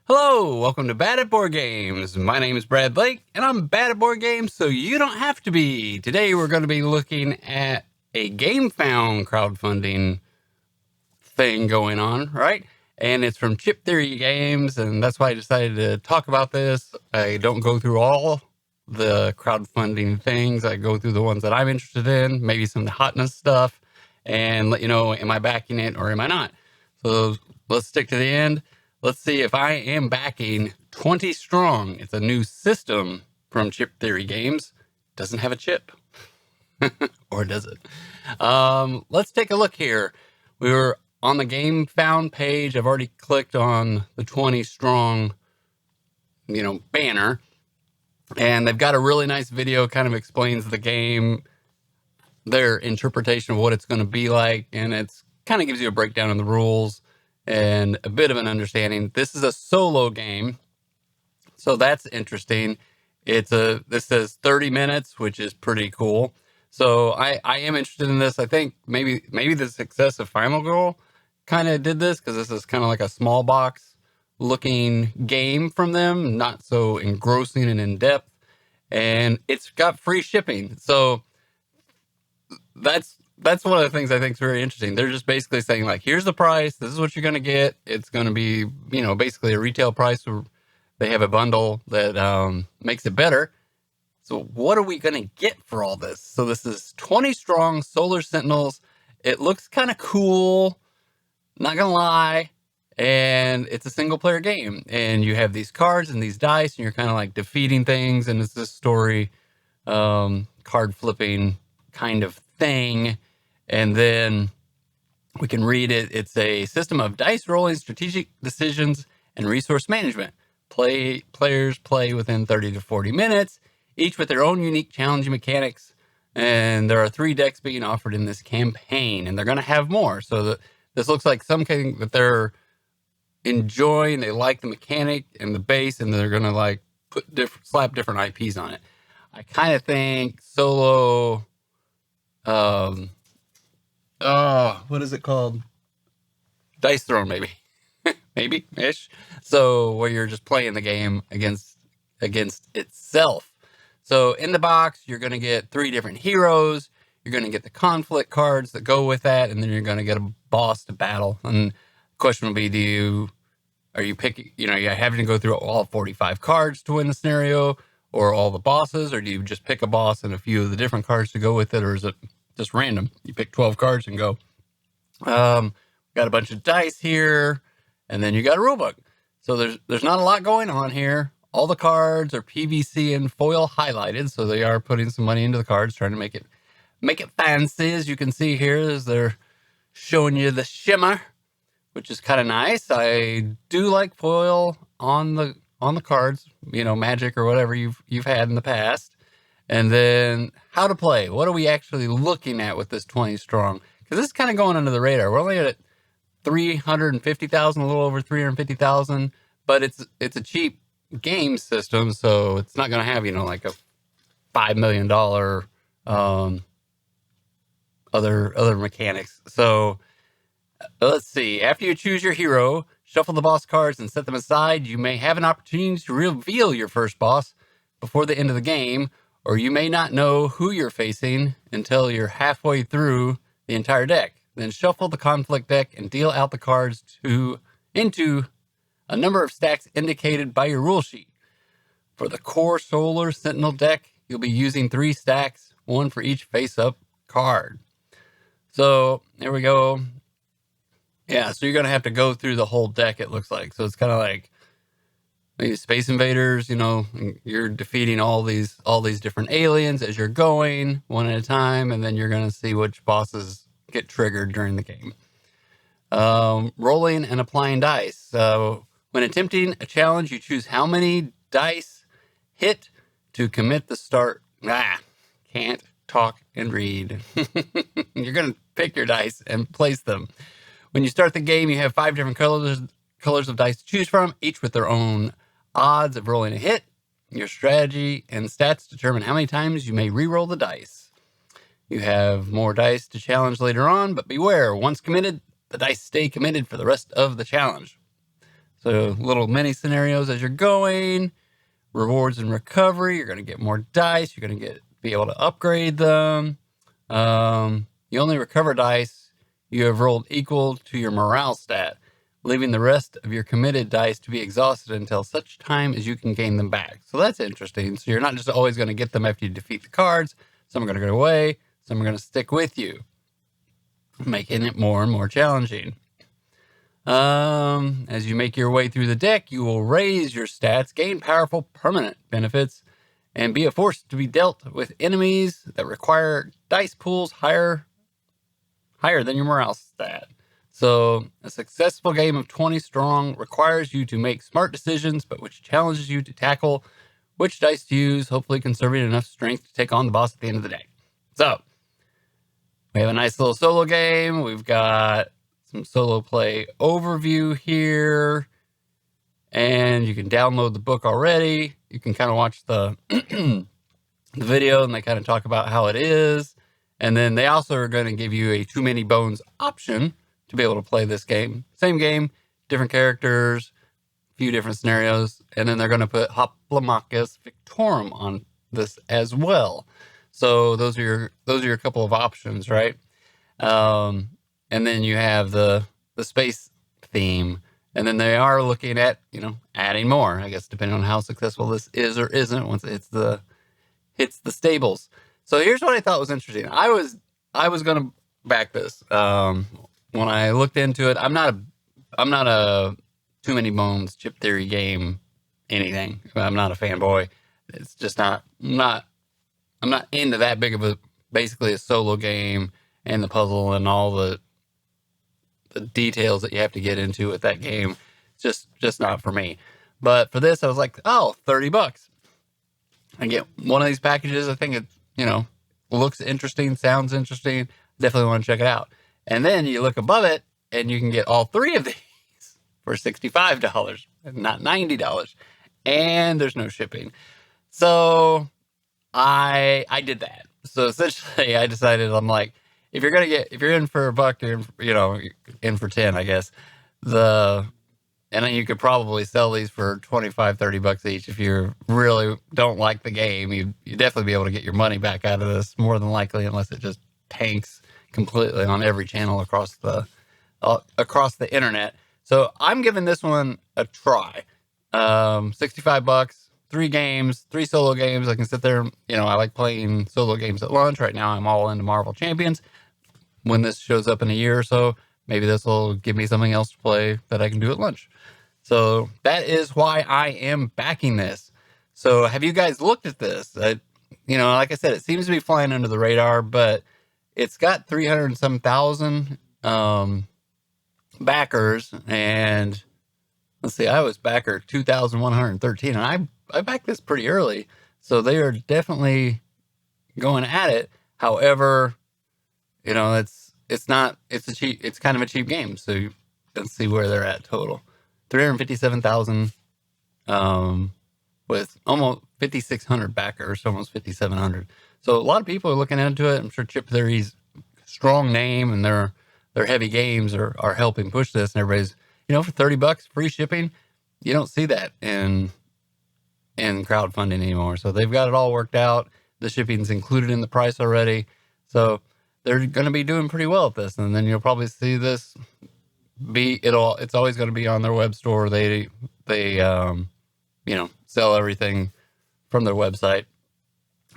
Hello, welcome to Bad at Board Games. My name is Brad Blake, and I'm bad at board games, so you don't have to be. Today we're going to be looking at a Gamefound crowdfunding thing going on, right? And it's from Chip Theory Games, and that's why I decided to talk about this. I don't go through all the crowdfunding things. I go through the ones that I'm interested in, maybe some of the hotness stuff, and let you know, am I backing it or am I not? So let's stick to the end. Let's see if I am backing 20 Strong. It's a new system from Chip Theory Games. Doesn't have a chip. Or does it? Let's take a look here. We were on the Gamefound page. I've already clicked on the 20 Strong, banner. And they've got a really nice video, kind of explains the game, their interpretation of what it's going to be like. And it's kind of gives you a breakdown of the rules and a bit of an understanding. This is a solo game, so that's interesting. This says 30 minutes, which is pretty cool. So I am interested in this. I think maybe the success of Final Girl kind of did this, because this is kind of like a small box looking game from them, not so engrossing and in depth, and it's got free shipping. So that's one of the things I think is very interesting. They're just basically saying, like, here's the price. This is what you're going to get. It's going to be, basically a retail price. They have a bundle that makes it better. So what are we going to get for all this? So this is 20 Strong Solar Sentinels. It looks kind of cool, not going to lie. And it's a single player game. And you have these cards and these dice, and you're kind of like defeating things. And it's this story, card flipping kind of thing. And then we can read it. It's a system of dice rolling, strategic decisions, and resource management. Players play within 30 to 40 minutes, each with their own unique challenging mechanics. And there are 3 decks being offered in this campaign, and they're going to have more. So this looks like something that they're enjoying. They like the mechanic and the base, and they're going to like slap different IPs on it. I kind of think solo... what is it called? Dice Throne, maybe. Maybe-ish. So where you're just playing the game against itself. So in the box, you're going to get 3 different heroes. You're going to get the conflict cards that go with that, and then you're going to get a boss to battle. And the question will be, are you having to go through all 45 cards to win the scenario, or all the bosses, or do you just pick a boss and a few of the different cards to go with it, or is it just random? You pick 12 cards and go. Got a bunch of dice here, and then you got a rulebook. So there's not a lot going on here. All the cards are PVC and foil highlighted, so they are putting some money into the cards, trying to make it fancy, as you can see here, as they're showing you the shimmer, which is kind of nice. I do like foil on the cards, magic or whatever you've had in the past. And then how to play. What are we actually looking at with this 20 Strong? Because this is kind of going under the radar. We're only at 350,000, a little over 350,000, but it's a cheap game system, so it's not going to have, like a $5 million other mechanics. So let's see. After you choose your hero, shuffle the boss cards and set them aside. You may have an opportunity to reveal your first boss before the end of the game, or you may not know who you're facing until you're halfway through the entire deck. Then shuffle the conflict deck and deal out the cards into a number of stacks indicated by your rule sheet. For the core Solar Sentinel deck, you'll be using 3 stacks, 1 for each face-up card. So there we go. Yeah, so you're going to have to go through the whole deck, it looks like. So it's kind of like maybe Space Invaders, you're defeating all these different aliens as you're going one at a time, and then you're going to see which bosses get triggered during the game. Rolling and applying dice. So when attempting a challenge, you choose how many dice hit to commit the start. Can't talk and read. You're going to pick your dice and place them. When you start the game, you have 5 different colors of dice to choose from, each with their own odds of rolling a hit. Your strategy and stats determine how many times you may re-roll the dice. You have more dice to challenge later on, but beware, once committed, the dice stay committed for the rest of the challenge. So little mini scenarios as you're going, rewards and recovery. You're going to get more dice. You're going to be able to upgrade them. You only recover dice you have rolled equal to your morale stat, leaving the rest of your committed dice to be exhausted until such time as you can gain them back. So that's interesting. So you're not just always going to get them after you defeat the cards. Some are going to go away. Some are going to stick with you, making it more and more challenging. As you make your way through the deck, you will raise your stats, gain powerful permanent benefits, and be a force to be dealt with enemies that require dice pools higher than your morale stat. So a successful game of 20 strong requires you to make smart decisions, but which challenges you to tackle which dice to use, hopefully conserving enough strength to take on the boss at the end of the day. So we have a nice little solo game. We've got some solo play overview here, and you can download the book already. You can kind of watch the the video, and they kind of talk about how it is. And then they also are going to give you a too many bones option to be able to play this game. Same game, different characters, a few different scenarios, and then they're going to put Hoplomochas Victorum on this as well. So those are your couple of options, right? And then you have the space theme, and then they are looking at adding more, I guess, depending on how successful this is or isn't once it hits the stables. So here's what I thought was interesting. I was gonna back this. When I looked into it, I'm not a too many bones chip theory game anything. I'm not a fanboy. It's just not. I'm not into that big of basically a solo game and the puzzle and all the details that you have to get into with that game. It's just not for me. But for this, I was like, oh, $30. I get one of these packages. I think it, looks interesting, sounds interesting. Definitely want to check it out. And then you look above it and you can get all three of these for $65, not $90. And there's no shipping. So I did that. So essentially I decided, I'm like, if you're in for $1, you're in for 10, I guess. And then you could probably sell these for $25-$30 each. If you really don't like the game, you definitely be able to get your money back out of this more than likely, unless it just tanks completely on every channel across the internet. So I'm giving this one a try. $65, 3 games, 3 solo games. I can sit there. I like playing solo games at lunch. Right now I'm all into Marvel Champions. When this shows up in a year or so, maybe this will give me something else to play that I can do at lunch. So that is why I am backing this. So have you guys looked at this? Like I said, it seems to be flying under the radar, but it's got 300 and some thousand backers. And let's see, I was backer 2,113, and I backed this pretty early. So they are definitely going at it. However, it's kind of a cheap game. So let's see where they're at total. 357,000 with almost 5,600 backers, almost 5,700. So a lot of people are looking into it. I'm sure Chip Theory's strong name and their heavy games are helping push this. And everybody's, for $30 free shipping, you don't see that in crowdfunding anymore. So they've got it all worked out. The shipping's included in the price already. So they're going to be doing pretty well at this. And then you'll probably see this it's always going to be on their web store. They sell everything from their website.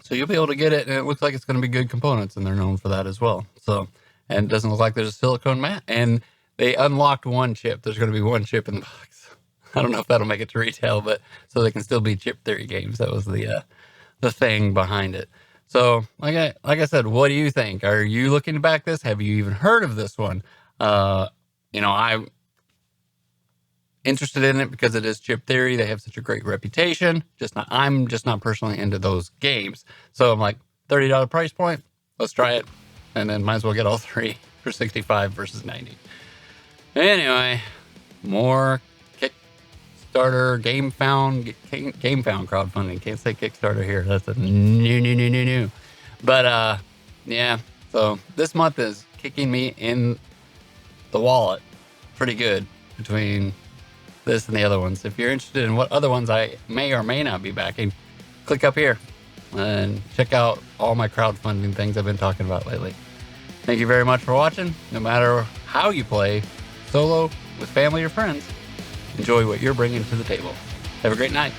So you'll be able to get it, and it looks like it's going to be good components, and they're known for that as well. So, and it doesn't look like there's a silicone mat, and they unlocked one chip. There's going to be one chip in the box. I don't know if that'll make it to retail, but so they can still be Chip Theory games. That was the thing behind it. So, like I said, what do you think? Are you looking to back this? Have you even heard of this one? I'm interested in it because it is Chip Theory. They have such a great reputation. I'm just not personally into those games. So I'm like, $30 price point. Let's try it. And then might as well get all 3 for $65 versus $90. Anyway, more Kickstarter, Gamefound crowdfunding. Can't say Kickstarter here. That's a new. But yeah. So this month is kicking me in the wallet pretty good between this and the other ones. If you're interested in what other ones I may or may not be backing, click up here and check out all my crowdfunding things I've been talking about lately. Thank you very much for watching. No matter how you play, solo, with family or friends, enjoy what you're bringing to the table. Have a great night.